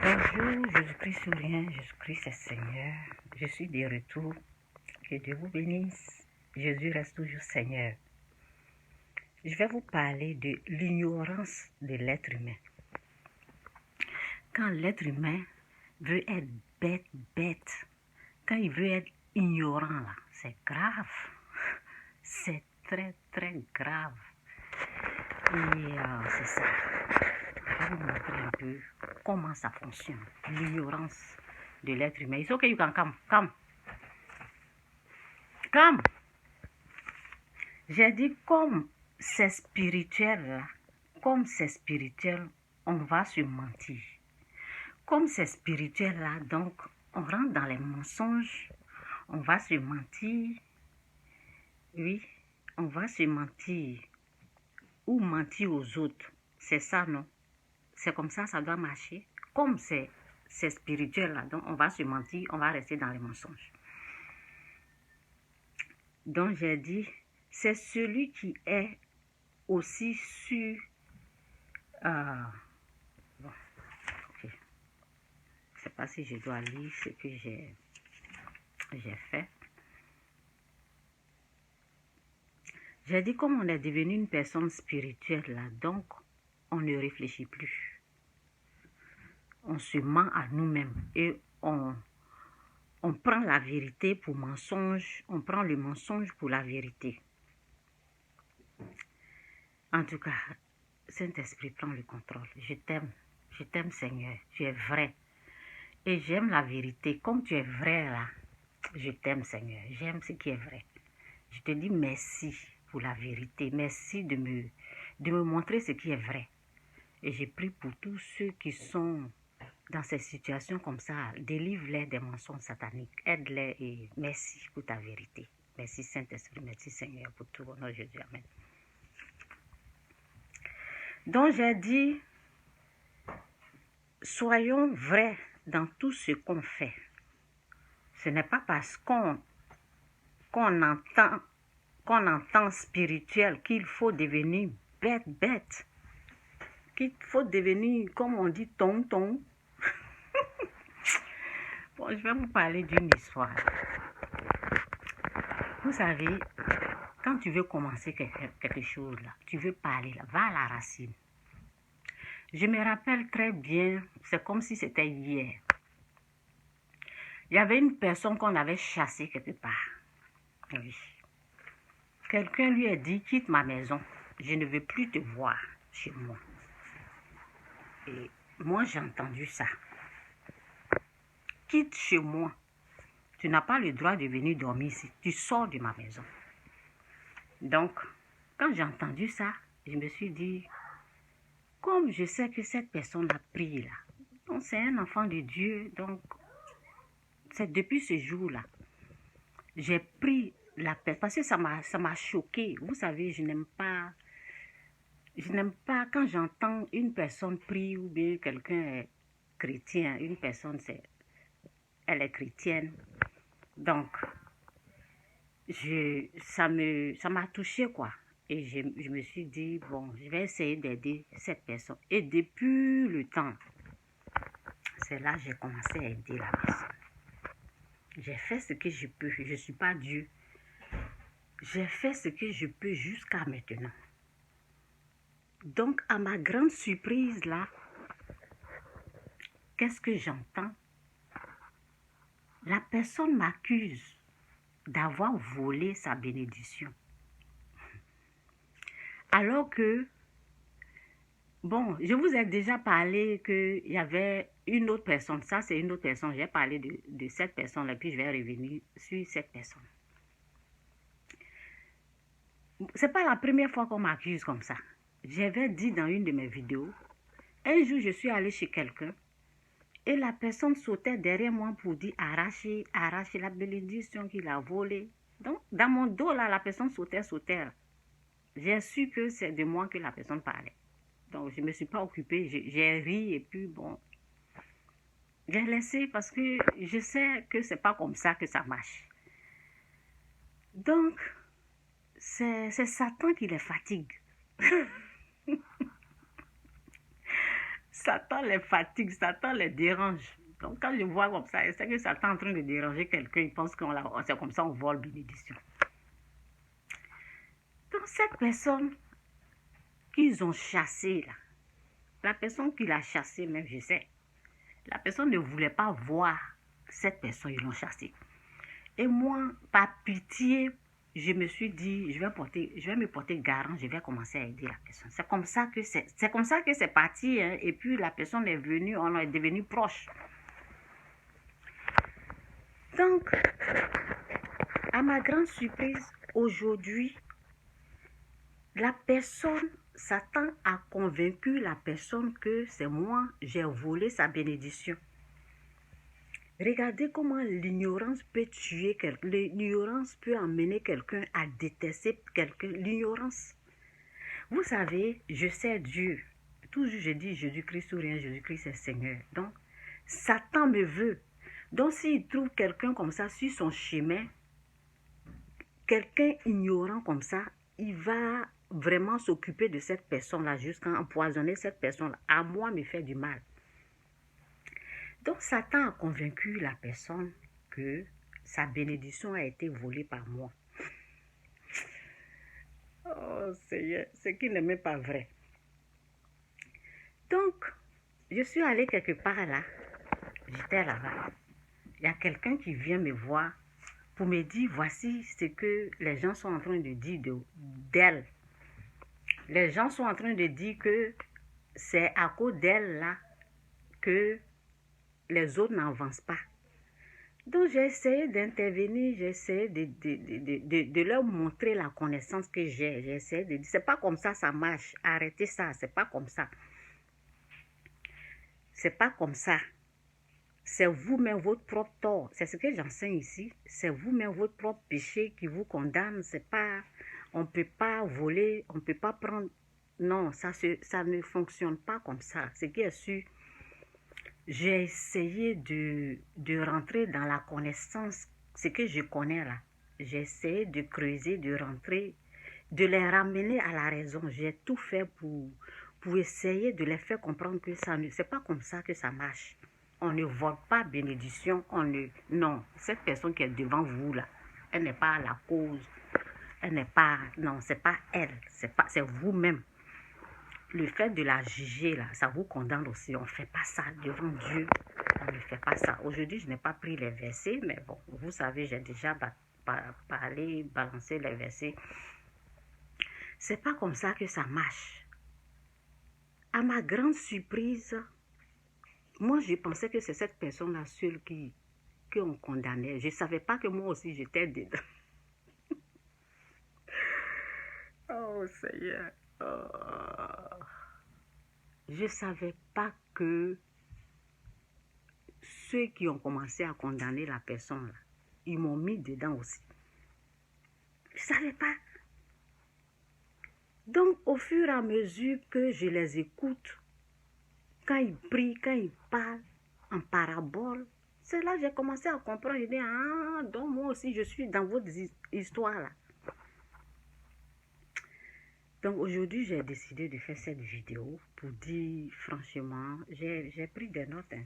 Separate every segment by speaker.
Speaker 1: Bonjour, Jésus-Christ sourient, Jésus-Christ est Seigneur. Je suis de retour. Que Dieu vous bénisse. Jésus reste toujours Seigneur. Je vais vous parler de l'ignorance de l'être humain. Quand l'être humain veut être bête, quand il veut être ignorant, là, c'est grave. C'est très, très grave. Et c'est ça. Je vais vous montrer un peu comment ça fonctionne. L'ignorance de l'être humain. It's okay, you can come. Come. J'ai dit comme c'est spirituel là, on va se mentir. Comme c'est spirituel là, donc on rentre dans les mensonges, on va se mentir. Oui, on va se mentir ou mentir aux autres. C'est ça, non? C'est comme ça doit marcher. Comme c'est spirituel là, donc on va se mentir, on va rester dans les mensonges. Donc j'ai dit, c'est celui qui est aussi sur... bon, ok. Je ne sais pas si je dois lire ce que j'ai fait. J'ai dit, comme on est devenu une personne spirituelle là, donc on ne réfléchit plus. On se ment à nous-mêmes et on prend la vérité pour mensonge, on prend le mensonge pour la vérité. En tout cas, Saint-Esprit prend le contrôle. Je t'aime Seigneur, tu es vrai. Et j'aime la vérité. Comme tu es vrai là, je t'aime Seigneur, j'aime ce qui est vrai. Je te dis merci pour la vérité. Merci de me montrer ce qui est vrai. Et je prie pour tous ceux qui sont dans ces situations comme ça. Délivre-les des mensonges sataniques. Aide-les et merci pour ta vérité. Merci Saint-Esprit, merci Seigneur pour tout au nom de Jésus. Amen. Donc j'ai dit, soyons vrais dans tout ce qu'on fait. Ce n'est pas parce qu'on entend spirituel qu'il faut devenir bête, qu'il faut devenir, comme on dit, tonton. Bon, je vais vous parler d'une histoire. Vous savez, quand tu veux commencer quelque chose, là, tu veux parler, là, va à la racine. Je me rappelle très bien, c'est comme si c'était hier. Il y avait une personne qu'on avait chassée quelque part. Oui. Quelqu'un lui a dit, quitte ma maison, je ne veux plus te voir chez moi. Et moi, j'ai entendu ça. Quitte chez moi. Tu n'as pas le droit de venir dormir ici. Tu sors de ma maison. Donc, quand j'ai entendu ça, je me suis dit, comme je sais que cette personne a pris là, donc c'est un enfant de Dieu, donc c'est depuis ce jour-là, j'ai pris la personne, parce que ça m'a choqué. Vous savez, je n'aime pas quand j'entends une personne prier ou bien quelqu'un est chrétien, une personne, elle est chrétienne. Donc, ça m'a touché quoi. Et je me suis dit, bon, je vais essayer d'aider cette personne. Et depuis le temps, c'est là que j'ai commencé à aider la personne. J'ai fait ce que je peux. Je ne suis pas Dieu. J'ai fait ce que je peux jusqu'à maintenant. Donc, à ma grande surprise, là, qu'est-ce que j'entends? La personne m'accuse d'avoir volé sa bénédiction. Alors que, bon, je vous ai déjà parlé qu'il y avait une autre personne. Ça, c'est une autre personne. J'ai parlé de cette personne-là, puis je vais revenir sur cette personne. C'est pas la première fois qu'on m'accuse comme ça. J'avais dit dans une de mes vidéos, un jour, je suis allée chez quelqu'un et la personne sautait derrière moi pour dire arracher la bénédiction qu'il a volée. Donc, dans mon dos, là, la personne sautait. J'ai su que c'est de moi que la personne parlait. Donc, je ne me suis pas occupée. J'ai ri et puis, bon, j'ai laissé parce que je sais que ce n'est pas comme ça que ça marche. Donc, c'est Satan qui les fatigue. Satan les fatigue, Satan les dérange. Donc quand je vois comme ça, c'est que Satan est en train de déranger quelqu'un, il pense que c'est comme ça on vole bénédiction. Donc cette personne qu'ils ont chassée là, la personne qui l'a chassée même, je sais, la personne ne voulait pas voir cette personne, ils l'ont chassée. Et moi, par pitié, je me suis dit, je vais me porter garant, je vais commencer à aider la personne. C'est comme ça que c'est parti, hein, et puis la personne est venue, on est devenu proche. Donc, à ma grande surprise, aujourd'hui, la personne, Satan a convaincu la personne que c'est moi, j'ai volé sa bénédiction. Regardez comment l'ignorance peut tuer quelqu'un. L'ignorance peut amener quelqu'un à détester quelqu'un. L'ignorance. Vous savez, je sais Dieu. Toujours je dis Jésus-Christ ou rien, Jésus-Christ est Seigneur. Donc, Satan me veut. Donc, s'il trouve quelqu'un comme ça sur son chemin, quelqu'un ignorant comme ça, il va vraiment s'occuper de cette personne-là jusqu'à empoisonner cette personne-là. À moi, me faire du mal. Donc, Satan a convaincu la personne que sa bénédiction a été volée par moi. Oh Seigneur, ce qui n'est même pas vrai. Donc, je suis allée quelque part là. J'étais là-bas. Il y a quelqu'un qui vient me voir pour me dire, voici ce que les gens sont en train de dire d'elle. Les gens sont en train de dire que c'est à cause d'elle là que les autres n'avancent pas. Donc, j'ai essayé d'intervenir, j'ai essayé de leur montrer la connaissance que j'ai. J'ai essayé de dire, c'est pas comme ça marche. Arrêtez ça, c'est pas comme ça. C'est pas comme ça. C'est vous-même votre propre tort. C'est ce que j'enseigne ici. C'est vous-même votre propre péché qui vous condamne. C'est pas, on peut pas voler, on peut pas prendre. Non, ça ne fonctionne pas comme ça. Ce qui est sûr, j'ai essayé de rentrer dans la connaissance, ce que je connais là. J'ai essayé de creuser, de rentrer, de les ramener à la raison. J'ai tout fait pour essayer de les faire comprendre que ça ne, c'est pas comme ça que ça marche. On ne vole pas bénédiction, non, cette personne qui est devant vous là, elle n'est pas la cause, elle n'est pas, non, c'est pas elle, c'est vous-même. Le fait de la juger, là, ça vous condamne aussi. On ne fait pas ça devant Dieu. On ne fait pas ça. Aujourd'hui, je n'ai pas pris les versets, mais bon, vous savez, j'ai déjà parlé, balancé les versets. C'est pas comme ça que ça marche. À ma grande surprise, moi, je pensais que c'est cette personne-là seule qu'on condamnait. Je ne savais pas que moi aussi, j'étais dedans. Oh, Seigneur. Oh. Je ne savais pas que ceux qui ont commencé à condamner la personne, là, ils m'ont mis dedans aussi. Je ne savais pas. Donc, au fur et à mesure que je les écoute, quand ils prient, quand ils parlent en parabole, c'est là que j'ai commencé à comprendre. Je dis, ah, donc moi aussi, je suis dans votre histoire là. Donc, aujourd'hui, j'ai décidé de faire cette vidéo pour dire franchement, j'ai pris des notes, hein,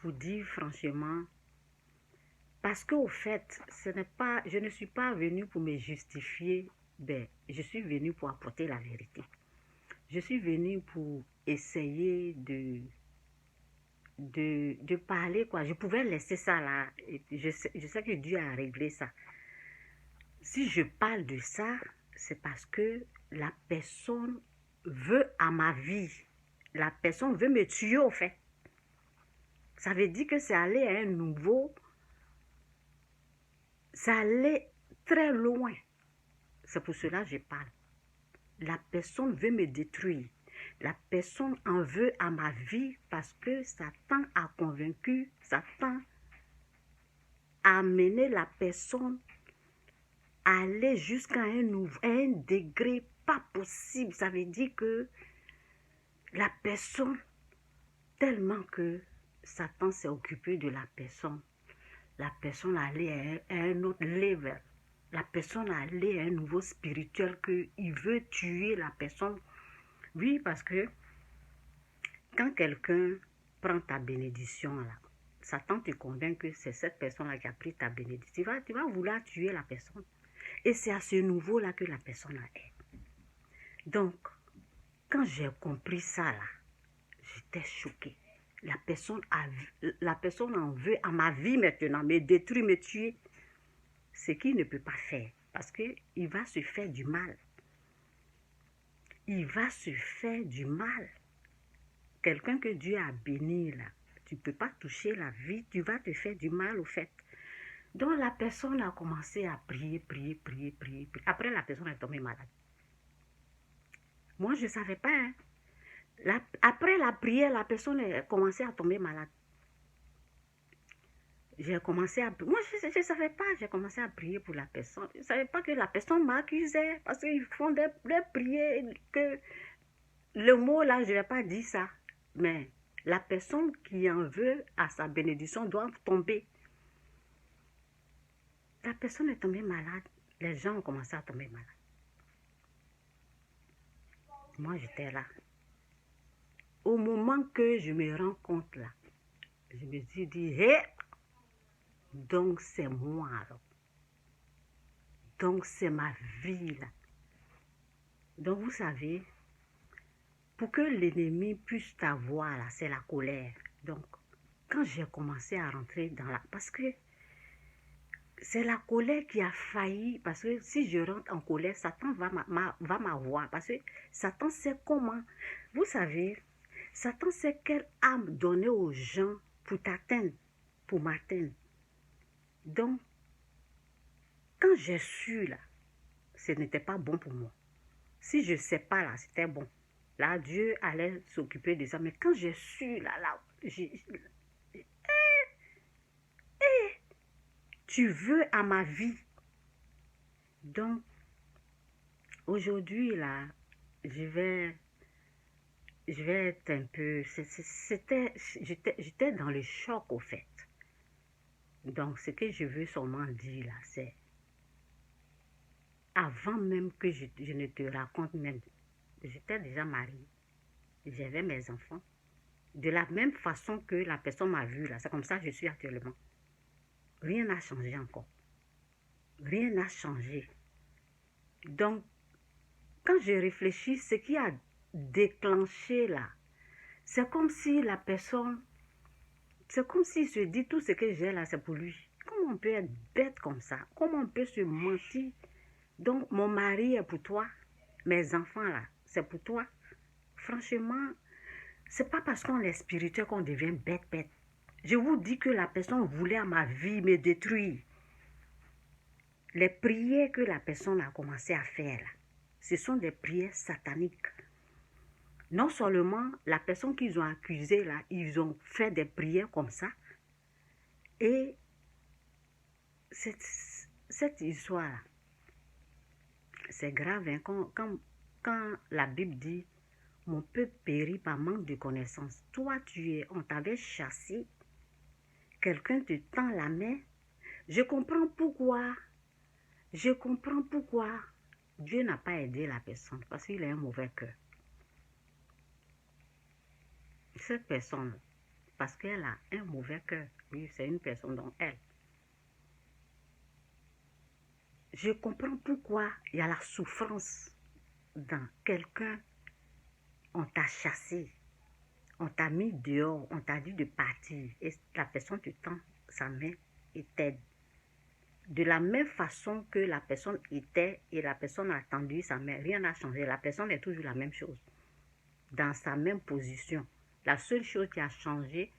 Speaker 1: pour dire franchement, parce qu'au fait, je ne suis pas venue pour me justifier, ben, je suis venue pour apporter la vérité. Je suis venue pour essayer de parler, quoi. Je pouvais laisser ça là. Je sais que Dieu a réglé ça. Si je parle de ça, c'est parce que la personne veut à ma vie. La personne veut me tuer, au fait. Ça veut dire que c'est aller à un nouveau. Ça allait très loin. C'est pour cela que je parle. La personne veut me détruire. La personne en veut à ma vie parce que Satan a convaincu, Satan a amené la personne à aller jusqu'à un degré pas possible. Ça veut dire que la personne, tellement que Satan s'est occupé de la personne allait à un autre level. La personne allait à un niveau spirituel qu'il veut tuer la personne. Oui, parce que Quand quelqu'un prend ta bénédiction, là, Satan te convainc que c'est cette personne-là qui a pris ta bénédiction. Tu vas vouloir tuer la personne. Et c'est à ce niveau-là que la personne est. Donc, quand j'ai compris ça, là, j'étais choquée. La personne en veut à ma vie maintenant, me détruire, me tuer. Ce qu'il ne peut pas faire. Parce qu'il va se faire du mal. Il va se faire du mal. Quelqu'un que Dieu a béni, là, tu ne peux pas toucher la vie, tu vas te faire du mal au fait. Donc la personne a commencé à prier. Après, la personne est tombée malade. Moi, je ne savais pas. Hein. Après la prière, la personne a commencé à tomber malade. J'ai commencé à... Moi, je ne savais pas. J'ai commencé à prier pour la personne. Je ne savais pas que la personne m'accusait. Parce qu'ils font des prières que... Le mot là, je ne vais pas dire ça. Mais la personne qui en veut à sa bénédiction doit tomber. La personne est tombée malade. Les gens ont commencé à tomber malades. Moi, j'étais là. Au moment que je me rends compte là, je me suis dit, hé, donc c'est moi alors. Donc c'est ma vie là. Donc vous savez, pour que l'ennemi puisse t'avoir là, c'est la colère. Donc, quand j'ai commencé à rentrer dans la... Parce que c'est la colère qui a failli. Parce que si je rentre en colère, Satan va m'avoir. Parce que Satan sait comment. Vous savez, Satan sait quelle âme donner aux gens pour t'atteindre, pour m'atteindre. Donc, quand j'ai su là, ce n'était pas bon pour moi. Si je ne sais pas là, c'était bon. Là, Dieu allait s'occuper de ça. Mais quand j'ai su là, tu veux à ma vie. Donc, aujourd'hui là, je vais être un peu... J'étais dans le choc au fait. Donc, ce que je veux seulement dire là, c'est... Avant même que je ne te raconte même, j'étais déjà mariée. J'avais mes enfants. De la même façon que la personne m'a vue là, c'est comme ça que je suis actuellement. Rien n'a changé encore. Rien n'a changé. Donc, quand je réfléchis, ce qui a déclenché là, c'est comme si la personne... C'est comme s'il se dit tout ce que j'ai là, c'est pour lui. Comment on peut être bête comme ça? Comment on peut se mentir? Donc, mon mari est pour toi. Mes enfants là, c'est pour toi. Franchement, c'est pas parce qu'on est spirituel qu'on devient bête. Je vous dis que la personne voulait à ma vie me détruire. Les prières que la personne a commencé à faire là, ce sont des prières sataniques. Non seulement la personne qu'ils ont accusée là, ils ont fait des prières comme ça. Et cette histoire, c'est grave. Hein, quand la Bible dit, mon peuple périt par manque de connaissance. Toi, on t'avait chassé. Quelqu'un te tend la main. Je comprends pourquoi. Dieu n'a pas aidé la personne parce qu'il a un mauvais cœur. Cette personne, parce qu'elle a un mauvais cœur, oui, c'est une personne dont elle. Je comprends pourquoi il y a la souffrance dans quelqu'un. On t'a chassé, on t'a mis dehors, on t'a dit de partir et la personne te tend sa main et t'aide. De la même façon que la personne était et la personne a tendu sa main, rien n'a changé. La personne est toujours la même chose, dans sa même position. La seule chose qui a changé,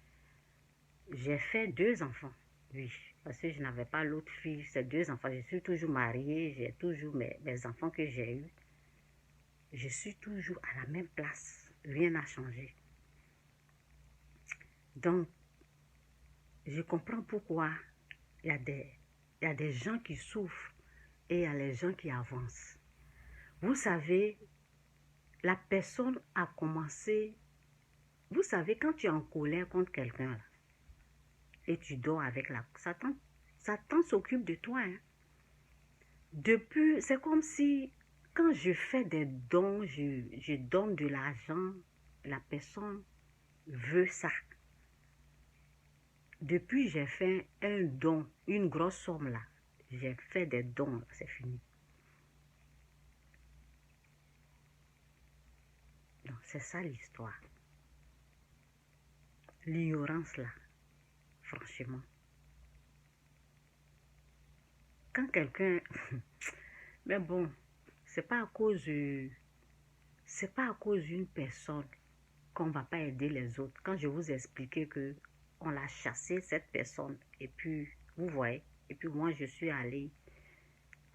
Speaker 1: j'ai fait 2 enfants, oui, parce que je n'avais pas l'autre fille, c'est 2 enfants. Je suis toujours mariée, j'ai toujours mes enfants que j'ai eus. Je suis toujours à la même place, rien n'a changé. Donc, je comprends pourquoi il y a des gens qui souffrent et il y a les gens qui avancent. Vous savez, la personne a commencé... Vous savez, quand tu es en colère contre quelqu'un, et tu dors avec la... Satan s'occupe de toi. Hein. Depuis, c'est comme si, quand je fais des dons, je donne de l'argent, la personne veut ça. Depuis, j'ai fait un don, une grosse somme là. J'ai fait des dons, c'est fini. Donc, c'est ça l'histoire. L'ignorance là, franchement. Quand quelqu'un... Mais bon, c'est pas à cause d'une personne qu'on va pas aider les autres. Quand je vous expliquais que on l'a chassé cette personne et puis vous voyez, et puis moi je suis allée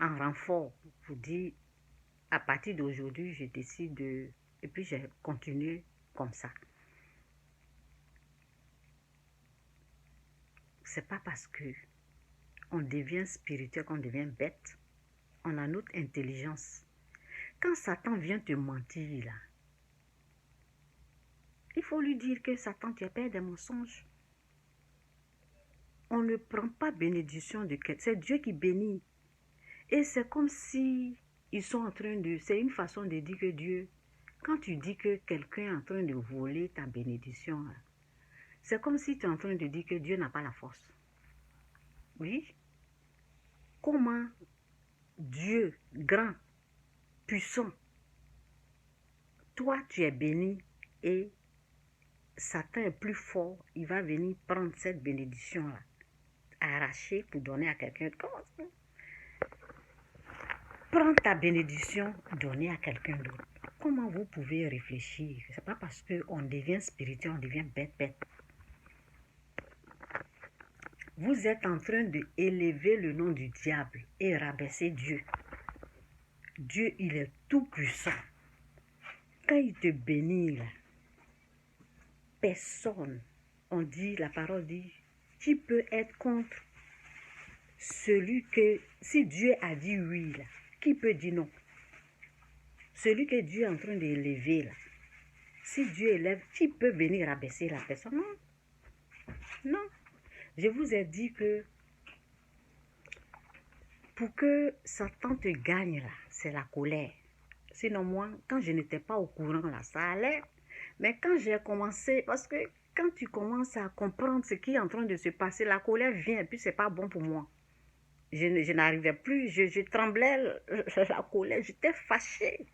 Speaker 1: en renfort pour dire à partir d'aujourd'hui je décide de, et puis j'ai continué comme ça. C'est pas parce que on devient spirituel qu'on devient bête. On a notre intelligence. Quand Satan vient te mentir là, il faut lui dire que Satan, tu as peur des mensonges. On ne prend pas bénédiction de quelqu'un. C'est Dieu qui bénit. Et c'est comme si ils sont en train de... C'est une façon de dire que Dieu... Quand tu dis que quelqu'un est en train de voler ta bénédiction, c'est comme si tu es en train de dire que Dieu n'a pas la force. Oui. Comment Dieu, grand, puissant, toi tu es béni et Satan est plus fort, il va venir prendre cette bénédiction-là, arracher pour donner à quelqu'un. Comment ça? Prends ta bénédiction, donner à quelqu'un d'autre. Comment vous pouvez réfléchir? C'est pas parce qu'on devient spirituel, on devient bête. Vous êtes en train d'élever le nom du diable et rabaisser Dieu. Dieu, il est tout puissant. Quand il te bénit, là, personne, on dit, la parole dit, qui peut être contre celui que, si Dieu a dit oui, là, qui peut dire non? Celui que Dieu est en train d'élever, là, si Dieu élève, qui peut venir rabaisser la personne? Non. Non. Je vous ai dit que pour que Satan te gagne, là, c'est la colère. Sinon, moi, quand je n'étais pas au courant, là, ça allait. Mais quand j'ai commencé, parce que quand tu commences à comprendre ce qui est en train de se passer, la colère vient et puis c'est pas bon pour moi. Je n'arrivais plus, je tremblais la colère, j'étais fâchée.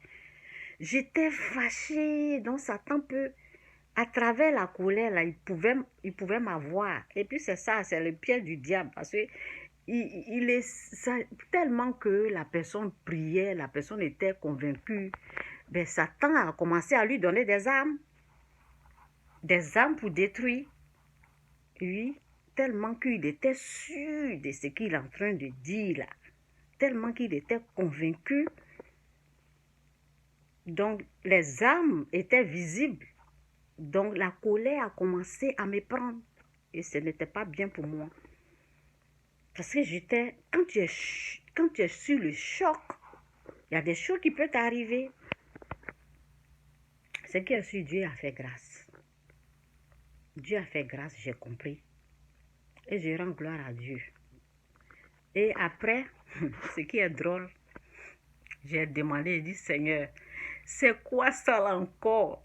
Speaker 1: J'étais fâchée, donc Satan peut, à travers la colère, là, il pouvait m'avoir. Et puis c'est ça, c'est le piège du diable, parce que il est ça, tellement que la personne priait, la personne était convaincue, ben Satan a commencé à lui donner des armes pour détruire. Oui, tellement qu'il était sûr de ce qu'il est en train de dire là, tellement qu'il était convaincu. Donc les armes étaient visibles. Donc la colère a commencé à me prendre et ce n'était pas bien pour moi. Parce que j'étais, quand tu es sur le choc, il y a des choses qui peuvent t'arriver. Ce qui est sûr, Dieu a fait grâce. Dieu a fait grâce, j'ai compris. Et je rends gloire à Dieu. Et après, ce qui est drôle, j'ai demandé, j'ai dit, Seigneur, c'est quoi ça là encore?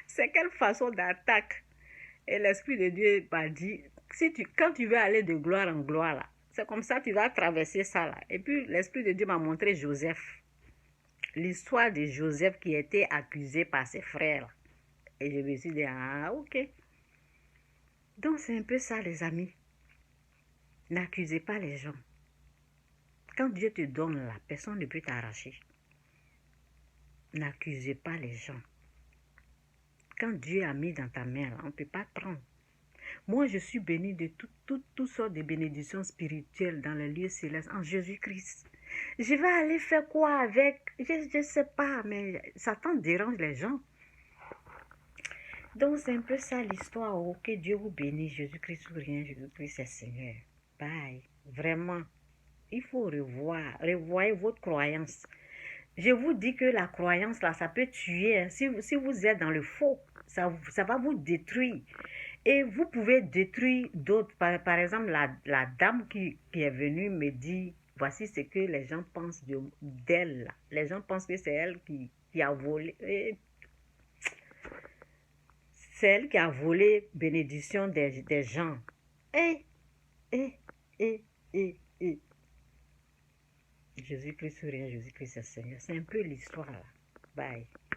Speaker 1: C'est quelle façon d'attaque? Et l'Esprit de Dieu m'a dit, quand tu veux aller de gloire en gloire, là, c'est comme ça tu vas traverser ça. Là. Et puis l'Esprit de Dieu m'a montré Joseph. L'histoire de Joseph qui était accusé par ses frères. Et je me suis dit, ah ok. Donc c'est un peu ça les amis. N'accusez pas les gens. Quand Dieu te donne là, personne ne peut t'arracher. N'accusez pas les gens. Quand Dieu a mis dans ta main, là, on ne peut pas prendre. Moi, je suis bénie de toutes sortes de bénédictions spirituelles dans les lieux célestes en Jésus-Christ. Je vais aller faire quoi avec? Je ne sais pas, mais Satan dérange les gens. Donc, c'est un peu ça l'histoire. Oh, que Dieu vous bénisse. Jésus-Christ ou rien, Jésus-Christ est Seigneur. Bye. Vraiment, il faut revoyez votre croyance. Je vous dis que la croyance, là, ça peut tuer. Si vous êtes dans le faux, ça va vous détruire. Et vous pouvez détruire d'autres. Par exemple, la dame qui est venue me dire, voici ce que les gens pensent d'elle. Les gens pensent que c'est elle qui a volé. Et C'est elle qui a volé bénédiction des gens. Eh, eh, eh, eh. Jésus-Christ ou rien, Jésus-Christ est Seigneur. C'est un peu l'histoire là. Bye.